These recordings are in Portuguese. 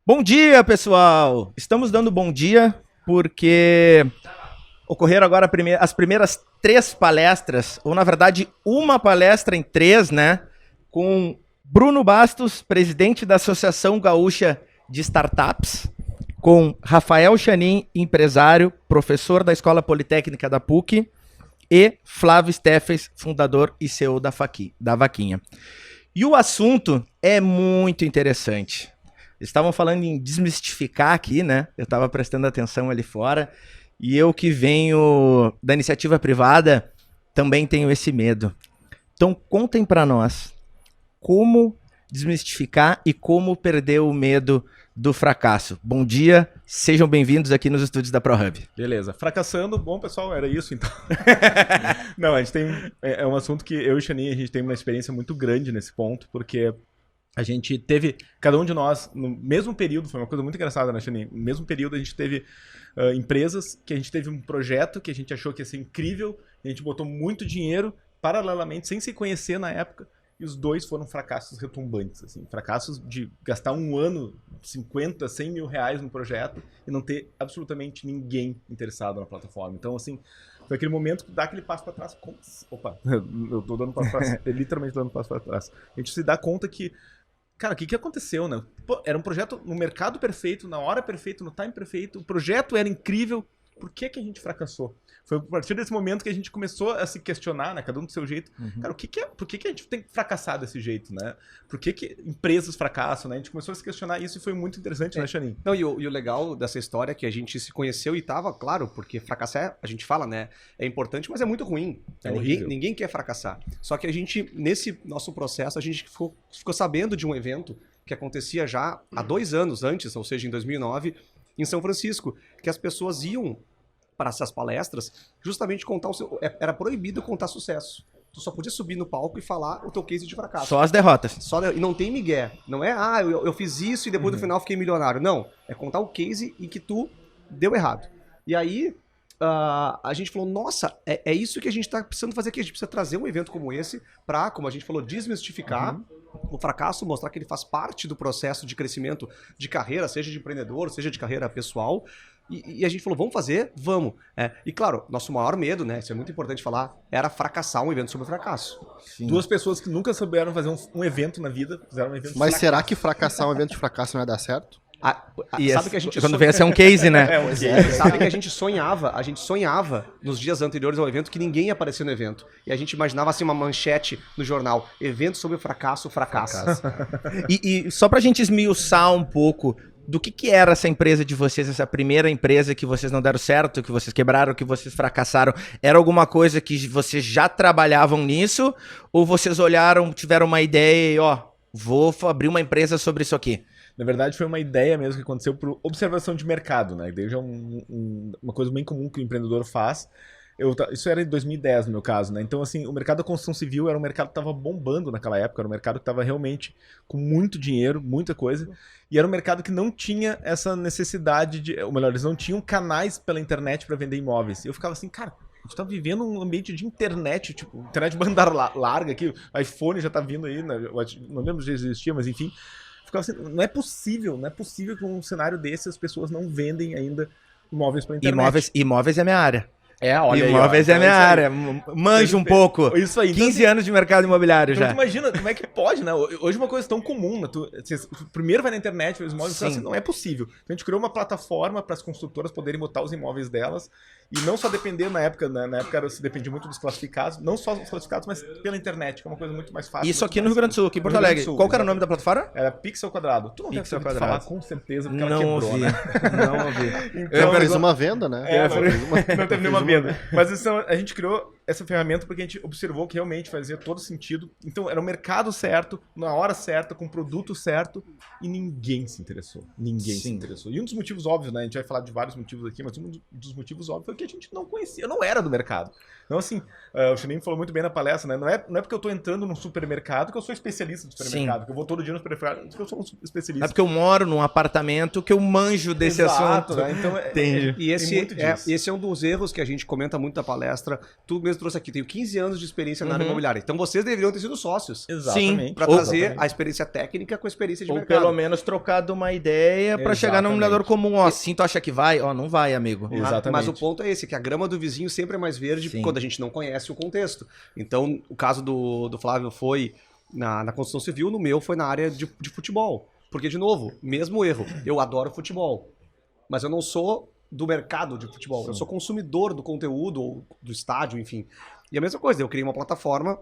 Bom dia, pessoal! Estamos dando bom dia porque ocorreram agora as primeiras 3 palestras, ou na verdade uma palestra em 3, né? Com Bruno Bastos, presidente da Associação Gaúcha de Startups, com Rafael Chanin, empresário, professor da Escola Politécnica da PUC, e Flávio Steffes, fundador e CEO da Vaquinha. E o assunto é muito interessante. Estavam falando em desmistificar aqui, né? Eu estava prestando atenção ali fora. E eu que venho da iniciativa privada, também tenho esse medo. Então contem para nós como desmistificar e como perder o medo do fracasso. Bom dia, sejam bem-vindos aqui nos estúdios da ProHub. Beleza. Fracassando, bom pessoal, era isso então. Não, a gente tem... É um assunto que eu e o Chanin, a gente tem uma experiência muito grande nesse ponto, porque a gente teve, cada um de nós, no mesmo período, foi uma coisa muito engraçada, né, Chanin? No mesmo período a gente teve empresas que a gente teve um projeto que a gente achou que ia ser incrível, a gente botou muito dinheiro, paralelamente, sem se conhecer na época, e os dois foram fracassos retumbantes, assim, fracassos de gastar um ano, 50, 100 mil reais no projeto e não ter absolutamente ninguém interessado na plataforma. Então, assim, foi aquele momento que dá aquele passo para trás. Opa, eu tô dando passo para trás, literalmente dando passo para trás. A gente se dá conta que, cara, o que aconteceu, né? Pô, era um projeto no mercado perfeito, na hora perfeita, no time perfeito, o projeto era incrível, por que a gente fracassou? Foi a partir desse momento que a gente começou a se questionar, né? Cada um do seu jeito. Uhum. Cara, por que a gente tem que fracassar desse jeito, né? Por que empresas fracassam, né? A gente começou a se questionar isso e foi muito interessante, né, Chanin? Não, e o legal dessa história é que a gente se conheceu e tava, claro, porque fracassar, a gente fala, né? É importante, mas é muito ruim. É ninguém quer fracassar. Só que a gente, nesse nosso processo, a gente ficou sabendo de um evento que acontecia já há 2 anos antes, ou seja, em 2009, em São Francisco, que as pessoas iam para essas palestras justamente contar era proibido contar sucesso. Tu só podia subir no palco e falar o teu case de fracasso. Só as derrotas. E não tem migué. Não é, eu fiz isso e depois no final fiquei milionário. Não, é contar o case e que tu deu errado. E aí a gente falou, nossa, é isso que a gente está precisando fazer aqui. A gente precisa trazer um evento como esse para, como a gente falou, desmistificar o fracasso, mostrar que ele faz parte do processo de crescimento de carreira, seja de empreendedor, seja de carreira pessoal. E a gente falou, vamos fazer? Vamos. E claro, nosso maior medo, né, isso é muito importante falar, era fracassar um evento sobre fracasso. Sim. 2 pessoas que nunca souberam fazer um evento na vida, fizeram um evento. Mas será que fracassar um evento de fracasso não ia dar certo? Sabe que a gente quando vem a ser um case, né? Sabe que a gente sonhava nos dias anteriores ao evento que ninguém ia aparecer no evento. E a gente imaginava assim uma manchete no jornal, evento sobre fracasso. E só pra gente esmiuçar um pouco do que era essa empresa de vocês, essa primeira empresa que vocês não deram certo, que vocês quebraram, que vocês fracassaram, era alguma coisa que vocês já trabalhavam nisso? Ou vocês olharam, tiveram uma ideia e, vou abrir uma empresa sobre isso aqui? Na verdade, foi uma ideia mesmo que aconteceu por observação de mercado, né? Daí já é uma coisa bem comum que o empreendedor faz. Isso era em 2010, no meu caso, né? Então, assim, o mercado da construção civil era um mercado que estava bombando naquela época, era um mercado que estava realmente com muito dinheiro, muita coisa, e era um mercado que não tinha essa necessidade ou melhor, eles não tinham canais pela internet para vender imóveis. E eu ficava assim, cara, a gente tá vivendo um ambiente de internet, tipo, internet de banda larga aqui, o iPhone já tá vindo aí, né? Não lembro se existia, mas enfim. Ficava assim, não é possível que um cenário desse as pessoas não vendem ainda imóveis pela internet. Imóveis é minha área. Olha imóveis aí, é minha área. Manjo um pouco. Isso aí. 15 anos de mercado imobiliário então já. Tu imagina como é que pode, né? Hoje é uma coisa tão comum, né? Tu primeiro vai na internet, vê os imóveis, assim, não é possível. Então a gente criou uma plataforma para as construtoras poderem botar os imóveis delas e não só depender na época se dependia muito dos classificados, não só dos classificados, mas pela internet, que é uma coisa muito mais fácil. Isso aqui no Rio Grande do Sul, aqui em Porto Alegre. Qual que era o nome da plataforma? Era Pixel Quadrado. Tu não deve falar com certeza, porque não ela quebrou, ouvi. né? Não ouvi. Então, fez uma venda, né? Não teve nenhuma venda. Mas então, a gente criou essa ferramenta porque a gente observou que realmente fazia todo sentido. Então, era o mercado certo, na hora certa, com o produto certo, e ninguém se interessou. Se interessou. E um dos motivos óbvios, né? A gente vai falar de vários motivos aqui, mas um dos motivos óbvios foi que a gente não conhecia, eu não era do mercado. Então, assim, o Chanin falou muito bem na palestra, né? Não é porque eu tô entrando num supermercado que eu sou especialista do supermercado, que eu vou todo dia no supermercado que eu sou um especialista. É porque eu moro num apartamento que eu manjo desse assunto. Né? Então, e esse é um dos erros que a gente comenta muito na palestra. Tu mesmo mesmo trouxe aqui, tenho 15 anos de experiência na área imobiliária. Então vocês deveriam ter sido sócios. Exatamente. Para trazer a experiência técnica com a experiência de Ou mercado. pelo menos trocado uma ideia pra chegar num Exatamente. minerador comum. Ó, assim tu acha que vai? Ó, não vai, amigo. Exatamente. Mas o ponto é esse, que a grama do vizinho sempre é mais verde Sim. quando a gente não conhece o contexto. Então, o caso do Flávio foi na construção civil, no meu foi na área de futebol. Porque, de novo, mesmo erro, eu adoro futebol, mas eu não sou do mercado de futebol, eu sou consumidor do conteúdo, ou do estádio, enfim. E a mesma coisa, eu criei uma plataforma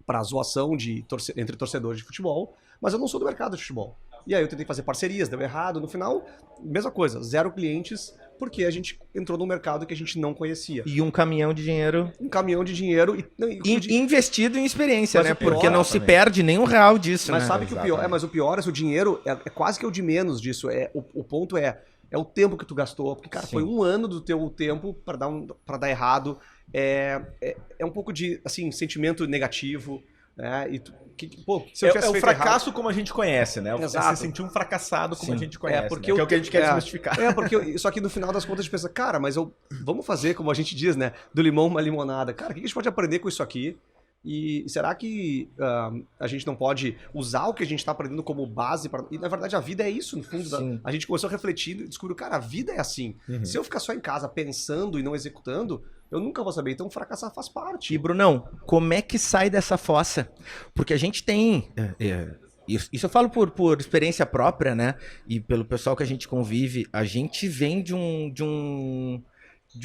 para zoação entre torcedores de futebol, mas eu não sou do mercado de futebol. E aí eu tentei fazer parcerias, deu errado. No final, mesma coisa, 0 clientes, porque a gente entrou num mercado que a gente não conhecia. E um caminhão de dinheiro Um caminhão de dinheiro investido em experiência, Mas né? o pior, Porque não se também. perde nem um real disso, Mas né? sabe que o pior, mas o pior é se o dinheiro é quase que o de menos disso. O ponto é o tempo que tu gastou, porque, cara, foi um ano do teu tempo para dar errado. É um pouco de, assim, sentimento negativo, né? E se eu tivesse o feito fracasso errado, como a gente conhece, né? Exato. Você sentir um fracassado como a gente conhece, porque né? Que é o que a gente quer desmistificar. Porque só que no final das contas a gente pensa, cara, mas vamos fazer, como a gente diz, né? Do limão uma limonada. Cara, o que a gente pode aprender com isso aqui? E será que a gente não pode usar o que a gente está aprendendo como base para... E na verdade a vida é isso, no fundo. A gente começou refletindo e descobriu, cara, a vida é assim. Se eu ficar só em casa pensando e não executando, eu nunca vou saber. Então fracassar faz parte. E, Brunão, como é que sai dessa fossa? Porque a gente tem... Isso eu falo por experiência própria, né? E pelo pessoal que a gente convive. A gente vem de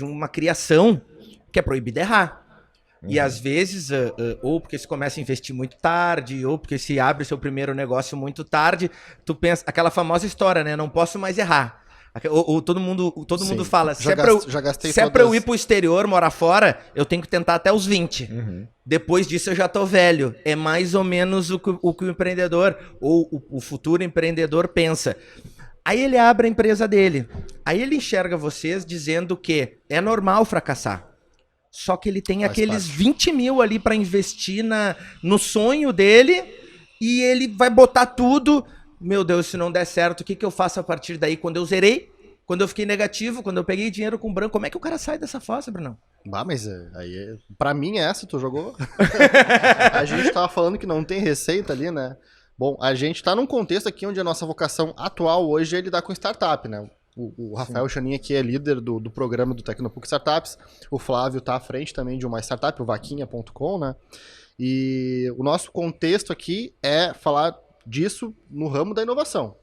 uma criação que é proibida errar. E às vezes, ou porque se começa a investir muito tarde, ou porque se abre seu primeiro negócio muito tarde, tu pensa, aquela famosa história, né? Não posso mais errar. Ou todo mundo fala, se é pra eu ir pro exterior, morar fora, eu tenho que tentar até os 20. Depois disso eu já tô velho. É mais ou menos o que o empreendedor, ou o futuro empreendedor pensa. Aí ele abre a empresa dele. Aí ele enxerga vocês dizendo que é normal fracassar. Só que ele tem aqueles 20 mil ali pra investir no sonho dele e ele vai botar tudo. Meu Deus, se não der certo, o que eu faço a partir daí? Quando eu zerei, quando eu fiquei negativo, quando eu peguei dinheiro com branco, como é que o cara sai dessa fossa, Brunão? Mas aí, pra mim, essa tu jogou. A gente tava falando que não tem receita ali, né? Bom, a gente tá num contexto aqui onde a nossa vocação atual hoje é lidar com startup, né? O Rafael Chanin aqui é líder do programa do Tecnopuc Startups. O Flávio tá à frente também de uma startup, o Vaquinha.com, né? E o nosso contexto aqui é falar disso no ramo da inovação.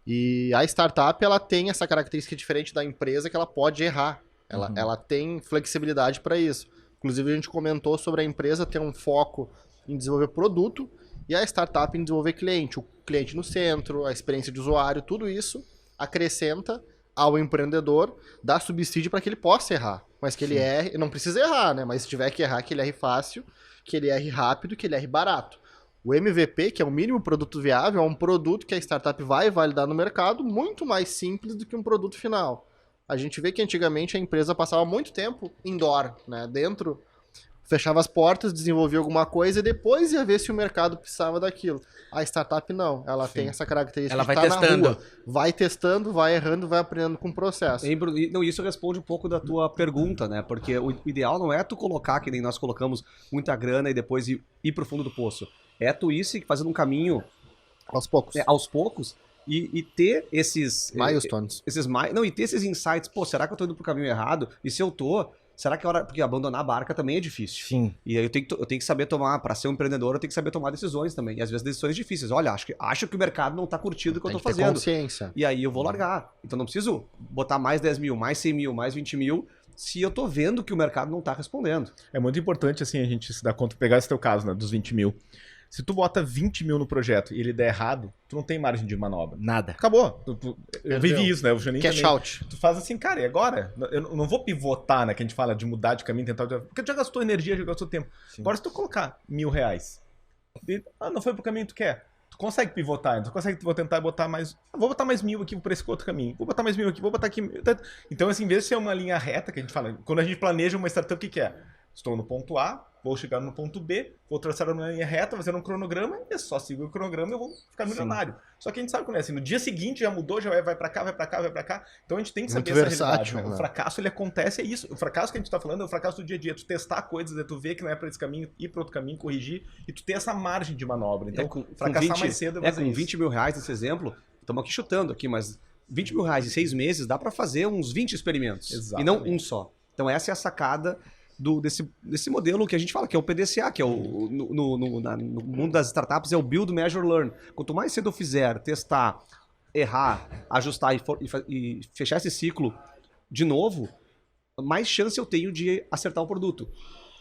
E a startup, ela tem essa característica diferente da empresa, que ela pode errar. Ela tem flexibilidade para isso. Inclusive, a gente comentou sobre a empresa ter um foco em desenvolver produto e a startup em desenvolver cliente. O cliente no centro, a experiência de usuário, tudo isso acrescenta ao empreendedor, dá subsídio para que ele possa errar. Mas que ele erre, não precisa errar, né? Mas se tiver que errar, que ele erre fácil, que ele erre rápido, que ele erre barato. O MVP, que é o mínimo produto viável, é um produto que a startup vai validar no mercado muito mais simples do que um produto final. A gente vê que antigamente a empresa passava muito tempo indoor, né? Dentro, fechava as portas, desenvolvia alguma coisa e depois ia ver se o mercado precisava daquilo. A startup não, ela tem essa característica Ela de vai estar testando. na rua. Vai testando, vai errando, vai aprendendo com o processo. Não, isso responde um pouco da tua pergunta, né? Porque o ideal não é tu colocar, que nem nós colocamos, muita grana e depois ir pro fundo do poço. É tu ir fazendo um caminho Aos poucos. E ter esses... Milestones. E ter esses insights. Pô, será que eu tô indo pro caminho errado? E se eu tô... Será que é hora... Porque abandonar a barca também é difícil. Sim. E aí eu tenho que saber tomar... Para ser um empreendedor, eu tenho que saber tomar decisões também. E às vezes decisões difíceis. Olha, acho que o mercado não tá curtindo o que eu tô Tem que ter fazendo. consciência. E aí eu vou largar. Então não preciso botar mais 10 mil, mais 100 mil, mais 20 mil, se eu tô vendo que o mercado não tá respondendo. É muito importante, assim, a gente se dar conta, pegar esse teu caso, né, dos 20 mil. Se tu bota 20 mil no projeto e ele der errado, tu não tem margem de manobra. Nada. Acabou. Eu vivi isso, né? O Janinho Cash também. out. Tu faz assim, cara, e agora? Eu não vou pivotar, né? Que a gente fala de mudar de caminho, tentar... Porque tu já gastou energia, já gastou tempo. Sim. Agora, se tu colocar R$1.000 e, não foi pro caminho que tu quer. Tu consegue pivotar, então tu consegue tentar botar mais... Vou botar mais 1.000 aqui por esse outro caminho. Vou botar mais 1.000 aqui, vou botar aqui... Então, assim, em vez de ser uma linha reta, que a gente fala... Quando a gente planeja uma startup, o que é? Estou no ponto A, vou chegar no ponto B, vou traçar uma linha reta, fazer um cronograma, e só sigo o cronograma e eu vou ficar milionário. Só que a gente sabe como é assim, no dia seguinte já mudou, já vai pra cá, vai pra cá, vai pra cá. Então a gente tem que saber Muito essa realidade. versátil, Né? O fracasso, ele acontece, é isso. O fracasso que a gente tá falando é o fracasso do dia a dia. Tu testar coisas, é tu ver que não é pra esse caminho, ir pra outro caminho, corrigir, e tu ter essa margem de manobra. Então, fracassar mais cedo é com 20 mil reais nesse exemplo, estamos aqui chutando aqui, mas 20 mil reais em 6 meses dá para fazer uns 20 experimentos. Exatamente. E não um só. Então essa é a sacada desse modelo que a gente fala, que é o PDCA, que é no mundo das startups, é o Build, Measure, Learn. Quanto mais cedo eu fizer, testar, errar, ajustar e fechar esse ciclo de novo, mais chance eu tenho de acertar o produto.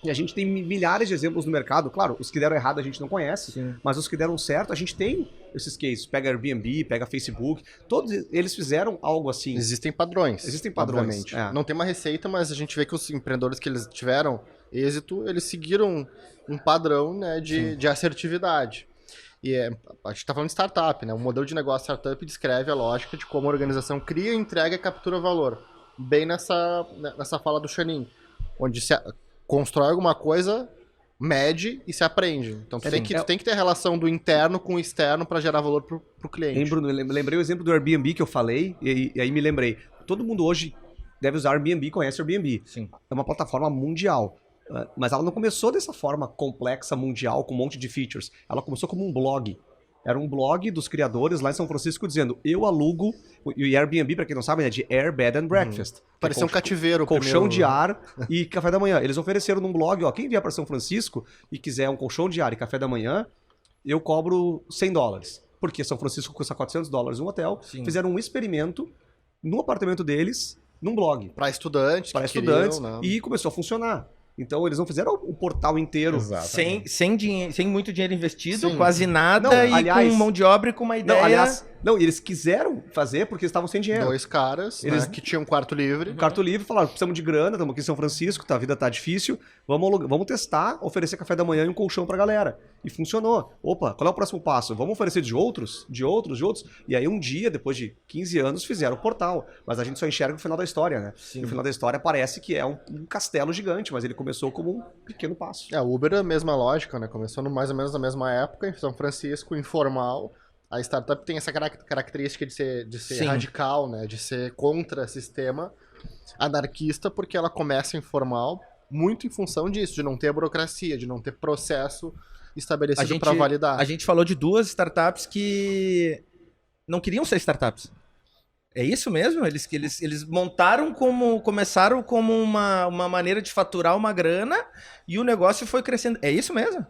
E a gente tem milhares de exemplos no mercado. Claro, os que deram errado a gente não conhece, mas os que deram certo, a gente tem esses cases. Pega Airbnb, pega Facebook, todos eles fizeram algo assim. Existem padrões. Existem padrões. Obviamente. É. Não tem uma receita, mas a gente vê que os empreendedores que eles tiveram êxito, eles seguiram um padrão, né, de assertividade. E a gente está falando de startup, né? O modelo de negócio startup descreve a lógica de como a organização cria, entrega e captura valor. Bem nessa fala do Chanin, onde se constrói alguma coisa, mede e se aprende. Então tu tem que ter a relação do interno com o externo para gerar valor pro cliente. Bruno, lembrei o exemplo do Airbnb que eu falei, e aí me lembrei. Todo mundo hoje deve usar Airbnb, conhece Airbnb. Sim. É uma plataforma mundial. Mas ela não começou dessa forma complexa, mundial, com um monte de features. Ela começou como um blog. Era um blog dos criadores lá em São Francisco dizendo, eu alugo, e Airbnb, para quem não sabe, é de Air, Bed and Breakfast. Parecia um cativeiro. Colchão primeiro. de ar e café da manhã. Eles ofereceram num blog, ó, quem vier para São Francisco e quiser um colchão de ar e café da manhã, eu cobro $100. Porque São Francisco custa $400 um hotel. Sim. Fizeram um experimento no apartamento deles, num blog. Para estudantes. Para que estudantes. queriam, né? E começou a funcionar. Então eles não fizeram o portal inteiro. Sem muito dinheiro investido, Sim. quase nada, Não, e aliás- com mão de obra e com uma ideia. Não, eles quiseram fazer porque eles estavam sem dinheiro. 2 caras, Eles- né, que tinham um quarto livre. Quarto livre, falaram, precisamos de grana, estamos aqui em São Francisco, a vida tá difícil, vamos testar, oferecer café da manhã e um colchão pra galera. E funcionou. Opa, qual é o próximo passo? Vamos oferecer de outros? E aí um dia, depois de 15 anos, fizeram o portal. Mas a gente só enxerga o final da história, né? Sim. E o final da história parece que é um castelo gigante, mas ele começou como um pequeno passo. O Uber é a mesma lógica, né? Começou mais ou menos na mesma época, em São Francisco, informal. A startup tem essa característica de ser Sim. radical, né? De ser contra sistema, anarquista, porque ela começa informal, muito em função disso, de não ter burocracia, de não ter processo estabelecido para validar. A gente falou de 2 startups que não queriam ser startups. É isso mesmo? Eles começaram como uma maneira de faturar uma grana e o negócio foi crescendo. É isso mesmo?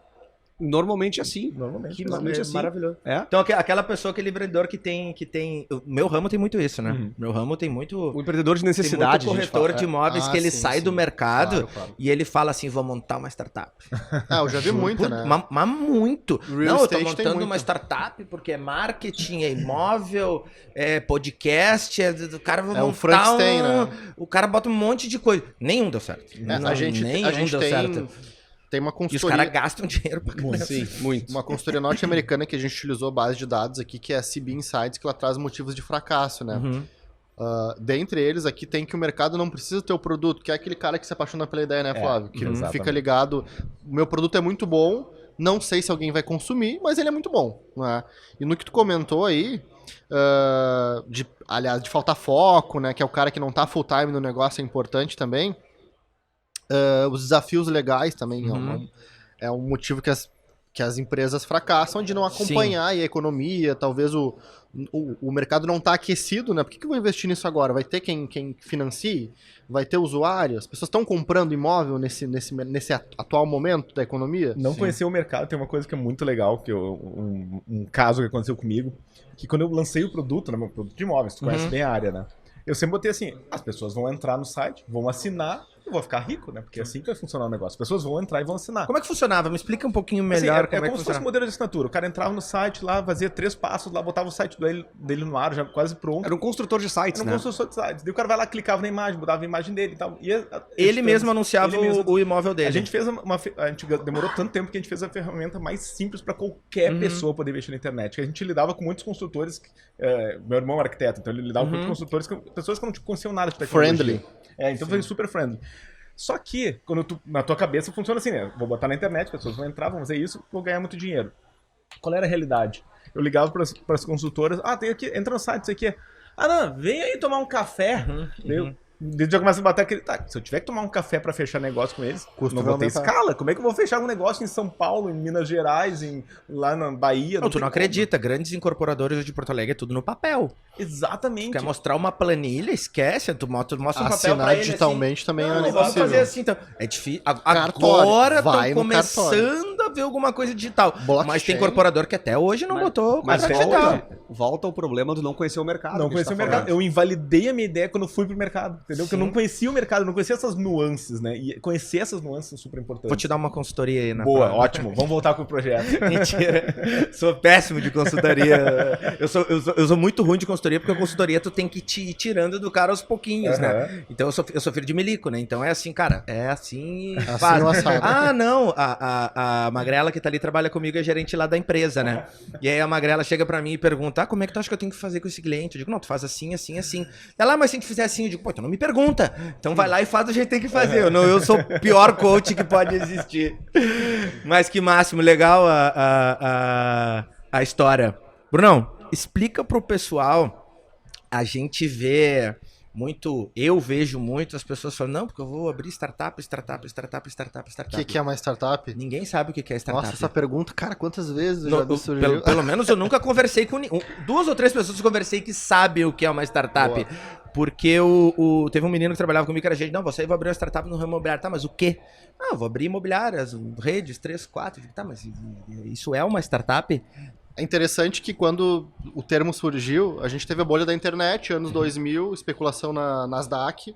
Normalmente é assim. Normalmente. Normalmente é assim. Maravilhoso. É? Então aquela pessoa, aquele empreendedor que tem... O meu ramo tem muito isso, né? Meu ramo tem muito... O empreendedor de Tem necessidade, muito a gente corretor fala. de imóveis que ele sim, sai sim. do mercado Claro. e ele fala assim, vou montar uma startup. Eu já vi muito, né? Mas muito. Real Não, eu tô estate tem montando muito. uma startup porque é marketing, é imóvel, é podcast, o cara vai É um montar Frankenstein, né? O cara bota um monte de coisa. Nenhum deu certo. A gente tem uma E os consultoria. caras gastam dinheiro pra caramba. Sim, muito. Uma consultoria norte-americana que a gente utilizou base de dados aqui, que é a CB Insights, que ela traz motivos de fracasso, né? Uhum. Dentre eles aqui tem que o mercado não precisa ter o produto, que é aquele cara que se apaixona pela ideia, né, Flávio? Que exatamente. fica ligado, o meu produto é muito bom, não sei se alguém vai consumir, mas ele é muito bom, né? E no que tu comentou aí, aliás, de faltar foco, né, que é o cara que não tá full time no negócio, é importante também. Os desafios legais também é um motivo que as empresas fracassam de não acompanhar aí a economia, talvez o mercado não está aquecido, né? Por que eu vou investir nisso agora? Vai ter quem financie? Vai ter usuário? As pessoas estão comprando imóvel nesse atual momento da economia? Não conhecer o mercado, tem uma coisa que é muito legal, que um caso que aconteceu comigo, que quando eu lancei o produto, né, meu produto de imóveis, tu conhece bem a área, né? Eu sempre botei assim, as pessoas vão entrar no site, vão assinar e vou ficar rico, né? Porque é assim que vai funcionar o negócio. As pessoas vão entrar e vão assinar. Como é que funcionava? Me explica um pouquinho Assim, melhor é como é como que se fosse um funcionava. modelo de assinatura. O cara entrava no site lá, fazia 3 passos lá, botava o site dele no ar, já quase pronto. Era um construtor de sites, Era um né? construtor de sites. Daí o cara vai lá, clicava na imagem, botava a imagem dele e tal. Ele mesmo anunciava o imóvel dele. A gente fez a gente demorou tanto tempo que a gente fez a ferramenta mais simples para qualquer pessoa poder investir na internet. A gente lidava com muitos construtores. Meu irmão é arquiteto, então ele lidava com muitos construtores, pessoas que não conheciam nada de tecnologia. Friendly. Então foi super friendly. Só que, na tua cabeça funciona assim, né? Vou botar na internet, as pessoas vão entrar, vão fazer isso, vou ganhar muito dinheiro. Qual era a realidade? Eu ligava para as consultoras, tem aqui, entra no site, isso aqui. Não, vem aí tomar um café. Já começa a bater aquele... se eu tiver que tomar um café pra fechar negócio com eles, não vou ter escala. Como é que eu vou fechar um negócio em São Paulo, em Minas Gerais, lá na Bahia? Tu não acredita. Grandes incorporadores de Porto Alegre é tudo no papel. Exatamente. Tu quer mostrar uma planilha, esquece. Tu mostra um papel assinar pra ele, digitalmente assim, também não, é vamos impossível. fazer assim, então. É difícil. Cartório. Agora Vai estão no começando a ver alguma coisa digital. Blockchain. Mas tem incorporador que até hoje não botou Mas contrato digital. volta ao problema do não conhecer o mercado. Não que a gente conhecia o tá mercado. falando. Eu invalidei a minha ideia quando eu fui pro mercado, entendeu? Porque eu não conhecia o mercado, não conhecia essas nuances, né? E conhecer essas nuances é super importante. Vou te dar uma consultoria aí na Boa, prova. ótimo. Vamos voltar com o projeto. Mentira. Sou péssimo de consultoria. Eu sou muito ruim de consultoria, porque a consultoria tu tem que ir tirando do cara aos pouquinhos, né? Então eu sou filho de milico, né? Então é assim, cara, é assim. Assim o assado. Não, a Magrela que tá ali trabalha comigo é gerente lá da empresa, né? E aí a Magrela chega pra mim e pergunta: como é que tu acha que eu tenho que fazer com esse cliente? Eu digo: não, tu faz assim, assim, assim. Ela: mas se a gente fizer assim, eu digo: pô, então não me pergunta. Então vai lá e faz do jeito que tem que fazer. Eu sou o pior coach que pode existir. Mas que máximo, legal a história. Brunão, explica pro pessoal, a gente vê muito, eu vejo muito as pessoas falando, não, porque eu vou abrir startup. O que é uma startup? Ninguém sabe o que é startup. Nossa, essa pergunta, cara, quantas vezes eu já surgiu? Pelo menos eu nunca conversei com ninguém. 2 ou 3 pessoas que eu conversei que sabem o que é uma startup. Boa. Porque teve um menino que trabalhava comigo que era gente, não, você vai abrir uma startup no ramo imobiliário. Tá, mas o quê? Eu vou abrir imobiliárias, redes, 3, 4. Tá, mas isso é uma startup? É interessante que quando o termo surgiu, a gente teve a bolha da internet, anos 2000, especulação na Nasdaq,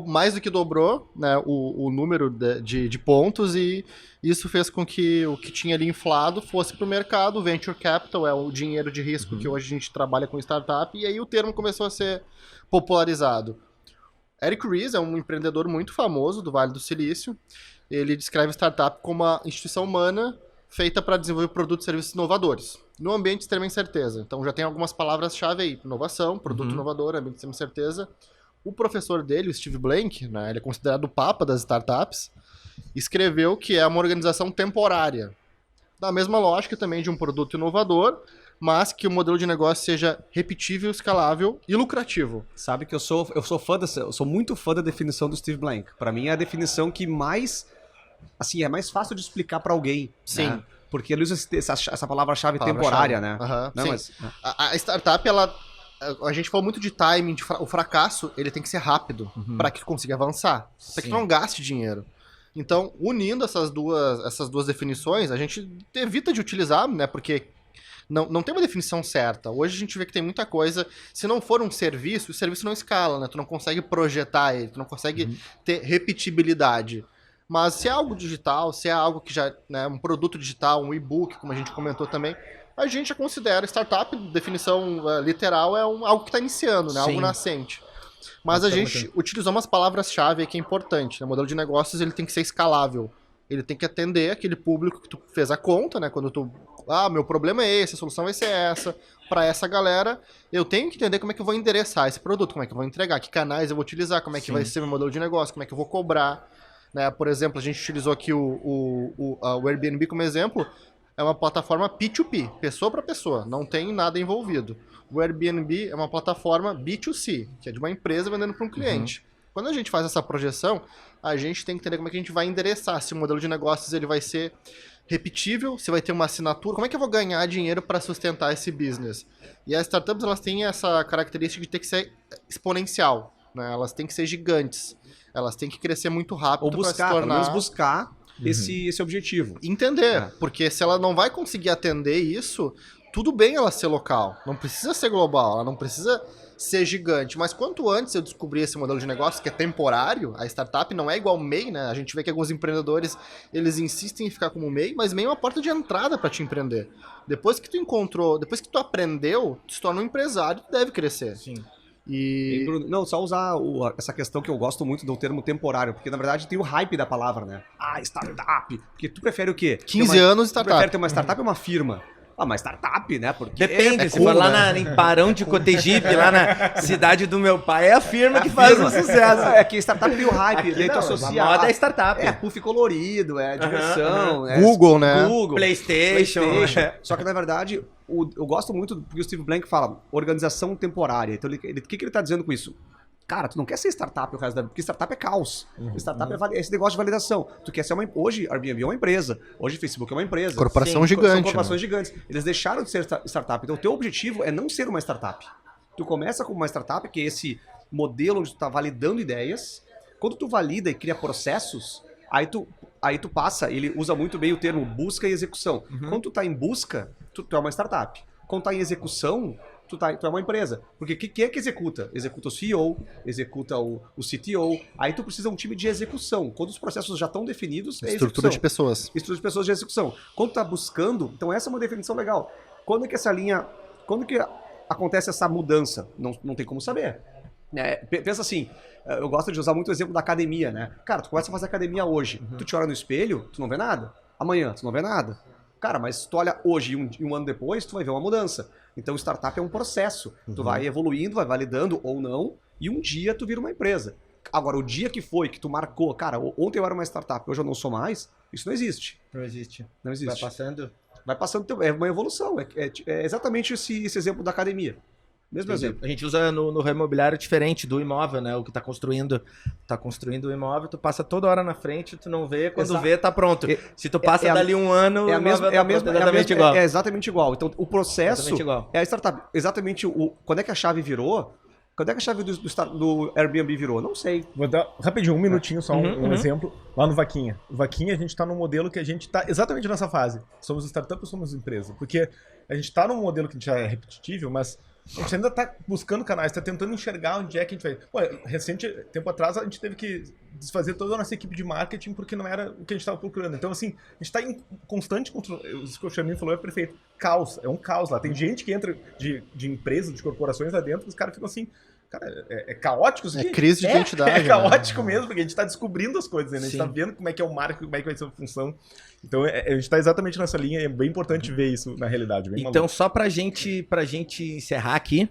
mais do que dobrou, né, o número de pontos, e isso fez com que o que tinha ali inflado fosse para o mercado. O venture capital é o dinheiro de risco que hoje a gente trabalha com startup, e aí o termo começou a ser popularizado. Eric Ries é um empreendedor muito famoso do Vale do Silício. Ele descreve startup como uma instituição humana feita para desenvolver produtos e serviços inovadores, no ambiente de extrema incerteza. Então já tem algumas palavras-chave aí: inovação, produto inovador, ambiente de extrema incerteza. O professor dele, o Steve Blank, né, ele é considerado o papa das startups, escreveu que é uma organização temporária, da mesma lógica também de um produto inovador, mas que o modelo de negócio seja repetível, escalável e lucrativo. Sabe que eu sou muito fã da definição do Steve Blank. Para mim é a definição que mais, assim, é mais fácil de explicar para alguém. Sim. Né? Porque ele usa essa palavra-chave temporária, né? Não, sim. mas a startup, a gente falou muito de timing, o fracasso, ele tem que ser rápido para que tu consiga avançar, para que tu não gaste dinheiro. Então, unindo essas duas definições, a gente evita de utilizar, né? Porque não tem uma definição certa. Hoje a gente vê que tem muita coisa. Se não for um serviço, o serviço não escala, né? Tu não consegue projetar ele, tu não consegue ter repetibilidade. Mas se é algo digital, se é algo que já, né, um produto digital, um e-book, como a gente comentou também, a gente já considera startup, definição literal, é algo que está iniciando, né? Algo nascente. Mas a gente utilizou umas palavras-chave que é importante. O modelo de negócios, ele tem que ser escalável. Ele tem que atender aquele público que tu fez a conta, né? Quando tu... meu problema é esse, a solução vai ser essa. Para essa galera, eu tenho que entender como é que eu vou endereçar esse produto, como é que eu vou entregar, que canais eu vou utilizar, como é que vai ser meu modelo de negócio, como é que eu vou cobrar. Né? Por exemplo, a gente utilizou aqui o Airbnb como exemplo. É uma plataforma P2P, pessoa para pessoa, não tem nada envolvido. O Airbnb é uma plataforma B2C, que é de uma empresa vendendo para um cliente. Quando a gente faz essa projeção, a gente tem que entender como é que a gente vai endereçar, se o modelo de negócios ele vai ser repetível, se vai ter uma assinatura, como é que eu vou ganhar dinheiro para sustentar esse business. E as startups, elas têm essa característica de ter que ser exponencial, né? Elas têm que ser gigantes, elas têm que crescer muito rápido para se tornar... Pelo menos buscar esse objetivo. Entender, porque se ela não vai conseguir atender isso, tudo bem ela ser local, não precisa ser global, ela não precisa ser gigante, mas quanto antes eu descobrir esse modelo de negócio que é temporário, a startup não é igual MEI, né? A gente vê que alguns empreendedores, eles insistem em ficar como MEI, mas MEI é uma porta de entrada para te empreender. Depois que tu encontrou, depois que tu aprendeu, tu se torna um empresário, tu deve crescer. Sim. E, Bruno, não, só usar essa questão que eu gosto muito do termo temporário, porque na verdade tem o hype da palavra, né? Startup. Porque tu prefere o quê? 15 anos Tu startup. prefere ter uma startup ou uma firma? mas startup, né? Porque Depende, se cool, for lá né? em Barão de Cotegipe, lá na cidade do meu pai, é a firma que faz o sucesso. É que startup tem o hype, Aqui daí tu não, associa... a moda é startup. É, puff colorido, é diversão, é Google, né? Google, PlayStation. Só que, na verdade, eu gosto muito do que o Steve Blank fala, organização temporária. Então, o que ele tá dizendo com isso? Cara, tu não quer ser startup o resto da vida, porque startup é caos. Startup é esse negócio de validação. Tu quer ser hoje, Airbnb é uma empresa. Hoje, Facebook é uma empresa. Corporação Sim, gigante. São corporações gigantes. Eles deixaram de ser startup. Então, o teu objetivo é não ser uma startup. Tu começa como uma startup, que é esse modelo onde tu tá validando ideias. Quando tu valida e cria processos, aí tu passa, ele usa muito bem o termo busca e execução. Quando tu tá em busca, tu é uma startup. Quando tá em execução, tu é uma empresa. Porque o que é que executa? Executa o CEO, executa o CTO. Aí tu precisa de um time de execução. Quando os processos já estão definidos, é Estrutura execução. de pessoas. Estrutura de pessoas de execução. Quando tu tá buscando, então essa é uma definição legal. Quando que acontece essa mudança? Não tem como saber. Pensa assim, eu gosto de usar muito o exemplo da academia, né? Cara, tu começa a fazer academia hoje, tu te olha no espelho, tu não vê nada. Amanhã, tu não vê nada. Cara, mas se tu olha hoje e um ano depois, tu vai ver uma mudança. Então, startup é um processo. Tu vai evoluindo, vai validando ou não, e um dia tu vira uma empresa. Agora, o dia que foi que tu marcou, cara, ontem eu era uma startup, hoje eu não sou mais, isso não existe. Não existe. Não existe. Vai passando. É uma evolução. É exatamente esse exemplo da academia. Mesmo exemplo. A gente usa no ramo imobiliário diferente do imóvel, né? O que tá construindo o imóvel, tu passa toda hora na frente, tu não vê, quando vê, tá pronto. Se tu passa dali um ano, é a mesma, é exatamente igual. É exatamente igual. Então, o processo igual. é a startup. Exatamente quando é que a chave virou? Quando é que a chave do Airbnb virou? Não sei. Vou dar rapidinho, um minutinho só, um exemplo. Lá no Vaquinha. O Vaquinha, a gente tá num modelo que a gente tá exatamente nessa fase. Somos startup ou somos empresa? Porque a gente tá num modelo que já é repetitível, mas a gente ainda tá buscando canais, tá tentando enxergar onde é que a gente vai. Pô, recente tempo atrás a gente teve que desfazer toda a nossa equipe de marketing porque não era o que a gente estava procurando. Então, assim, a gente tá em constante construção. Isso que o Chamin falou é perfeito. Caos, é um caos lá. Tem gente que entra de empresas, de corporações lá dentro, os caras ficam assim. Cara, é caótico isso aqui? É crise de identidade. É caótico mesmo, porque a gente tá descobrindo as coisas, né? A gente tá vendo como é que é o marketing, como é que vai ser a função. Então, a gente tá exatamente nessa linha e é bem importante ver isso na realidade. Bem então, só pra gente encerrar aqui,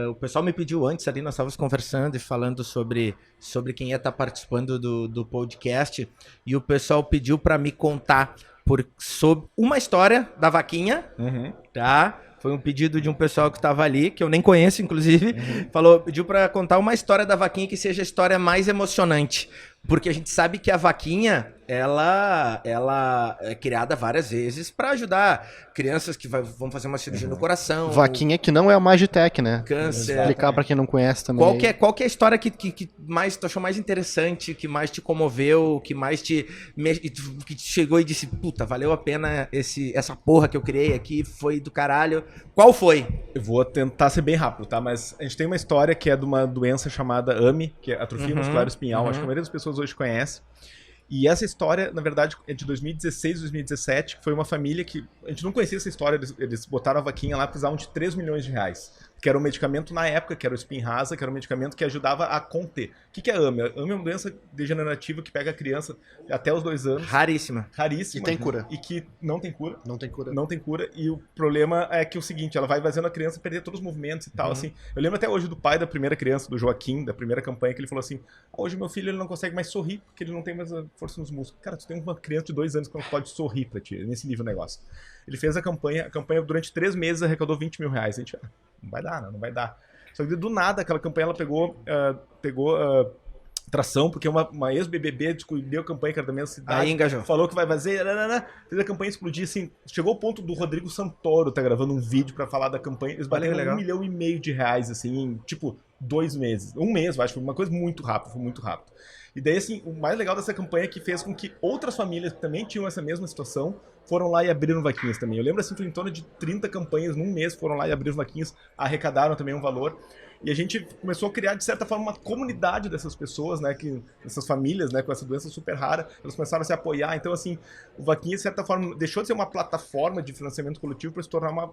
o pessoal me pediu antes ali, nós estávamos conversando e falando sobre quem ia estar participando do podcast, e o pessoal pediu pra me contar sobre uma história da Vaquinha, tá? Foi um pedido de um pessoal que estava ali, que eu nem conheço, inclusive. Pediu para contar uma história da Vaquinha que seja a história mais emocionante. Porque a gente sabe que a Vaquinha, ela é criada várias vezes para ajudar crianças que vão fazer uma cirurgia no coração. Vaquinha que não é a Magitech, né? Câncer. Explicar para quem não conhece também. Qual que é a história que mais tu achou mais interessante, que mais te comoveu, que mais que chegou e disse, puta, valeu a pena essa porra que eu criei aqui, foi do caralho. Qual foi? Eu vou tentar ser bem rápido, tá? Mas a gente tem uma história que é de uma doença chamada AMI, que é atrofia muscular espinhal. Acho que a maioria das pessoas hoje conhece. E essa história, na verdade, é de 2016 e 2017, que foi uma família que... A gente não conhecia essa história, eles botaram a Vaquinha lá, precisavam de 3 milhões de reais. Que era um medicamento na época, que era o Spinraza, que era um medicamento que ajudava a conter. O que é AMI? A AMI é uma doença degenerativa que pega a criança até os 2 anos. Raríssima. Raríssima. E tem cura. E que não tem cura. Não tem cura. Não tem cura. E o problema é que é o seguinte, ela vai fazendo a criança perder todos os movimentos e tal, assim. Eu lembro até hoje do pai da primeira criança, do Joaquim, da primeira campanha, que ele falou assim, hoje meu filho ele não consegue mais sorrir, porque ele não tem mais a força nos músculos. Cara, tu tem uma criança de 2 anos que não pode sorrir pra ti, nesse nível o negócio. Ele fez a campanha durante 3 meses arrecadou 20 mil reais. A gente, não vai dar, não vai dar. Só que do nada, aquela campanha ela pegou tração, porque uma ex-BBB descobriu a campanha que era da mesma cidade. Aí engajou. Falou que vai fazer, fez a campanha explodir, assim, chegou ao ponto do Rodrigo Santoro tá gravando um vídeo pra falar da campanha, eles bateram legal. 1,5 milhão de reais, assim, em, tipo, 2 meses. 1 mês, eu acho, foi uma coisa muito rápida, foi muito rápido. E daí, assim, o mais legal dessa campanha é que fez com que outras famílias que também tinham essa mesma situação foram lá e abriram vaquinhas também. Eu lembro, assim, foi em torno de 30 campanhas num mês, foram lá e abriram vaquinhas, arrecadaram também um valor. E a gente começou a criar, de certa forma, uma comunidade dessas pessoas, né, dessas famílias, né, com essa doença super rara, elas começaram a se apoiar. Então, assim, o Vaquinha, de certa forma, deixou de ser uma plataforma de financiamento coletivo para se tornar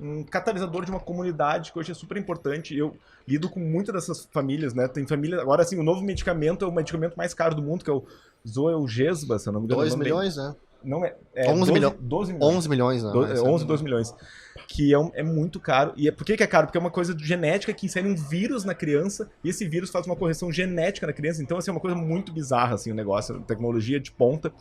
um catalisador de uma comunidade, que hoje é super importante. Eu lido com muitas dessas famílias, né, tem famílias... Agora, assim, o novo medicamento é o medicamento mais caro do mundo, que é o Zoelgesba, se eu não me engano. 2 milhões, né? Não é, 11 milhões. 12 milhões. 11 milhões, não. 11, 12 milhões. Que é muito caro. E por que é caro? Porque é uma coisa genética que insere um vírus na criança e esse vírus faz uma correção genética na criança. Então, assim, é uma coisa muito bizarra, assim, o negócio. Tecnologia de ponta.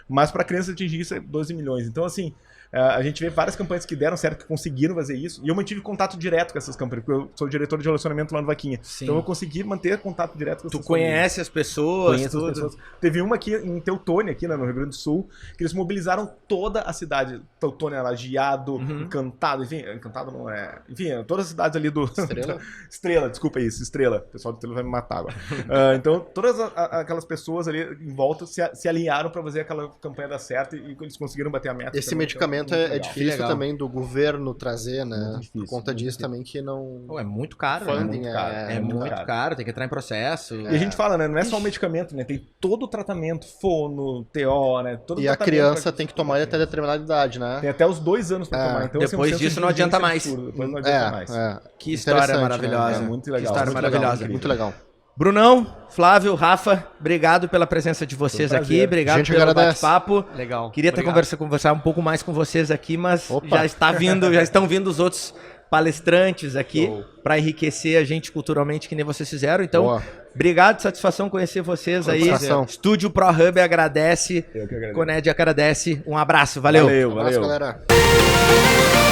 Mas para a criança atingir isso é 12 milhões. Então, assim, a gente vê várias campanhas que deram certo, que conseguiram fazer isso. E eu mantive contato direto com essas campanhas, porque eu sou diretor de relacionamento lá no Vaquinha. Sim. Então eu consegui manter contato direto com essas Tu conhece as pessoas, Conheço as pessoas. Teve uma aqui em Teutônia, aqui no Rio Grande do Sul, que eles mobilizaram toda a cidade. Teutônia, Lajeado, Encantado, enfim, Encantado não é... Enfim, todas as cidades ali do... Estrela? Estrela, desculpa isso, Estrela. O pessoal do Estrela vai me matar agora. Então, todas aquelas pessoas ali em volta se alinharam para fazer aquela campanha dar certo e eles conseguiram bater a meta. Esse também, medicamento então, muito é legal. difícil legal. também do governo trazer, né? Muito difícil, Por conta muito disso difícil. também que não... Pô, é muito caro, né? Funding muito caro. É muito caro. caro, tem que entrar em processo. E a gente fala, né? Não é só o medicamento, né? Tem todo o tratamento, fono, TO, né? Todo E o a tratamento criança pra- tem que tomar ele até determinada idade, né? Tem até os 2 anos pra tomar. Então, Depois assim, um disso senso não de adianta urgência mais. absurdo. Depois não adianta mais. Que história Interessante, maravilhosa. né? Muito Que legal. história muito maravilhosa. legal, Muito legal. Brunão, Flávio, Rafa, obrigado pela presença de vocês Foi um aqui. prazer. Obrigado Gente, pelo agradece. bate-papo. Legal. Queria ter Obrigado. conversar um pouco mais com vocês aqui, mas Opa. já estão vindo os outros palestrantes aqui Show. para enriquecer a gente culturalmente, que nem vocês fizeram. Então, Boa. obrigado, satisfação conhecer vocês aí. Satisfação. Estúdio ProHub agradece, Eu que agradeço. Coned agradece. Um abraço, valeu. Valeu, Um abraço, valeu. galera.